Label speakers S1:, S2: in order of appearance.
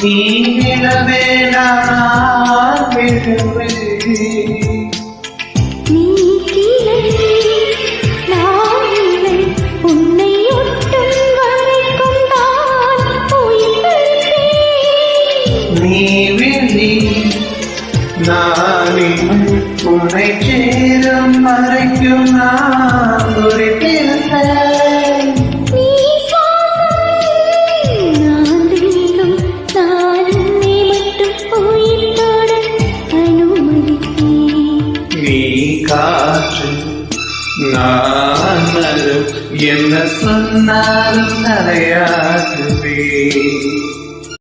S1: நீ நிலவேனா விழுவேன். நீ விழி நாளை உன்னை சேரும் மறைக்கும் நான் குறிப்பிருந்தேன். நீ காற்று நான் மரம் என்ன சொன்னாலும் தலையாகுவே.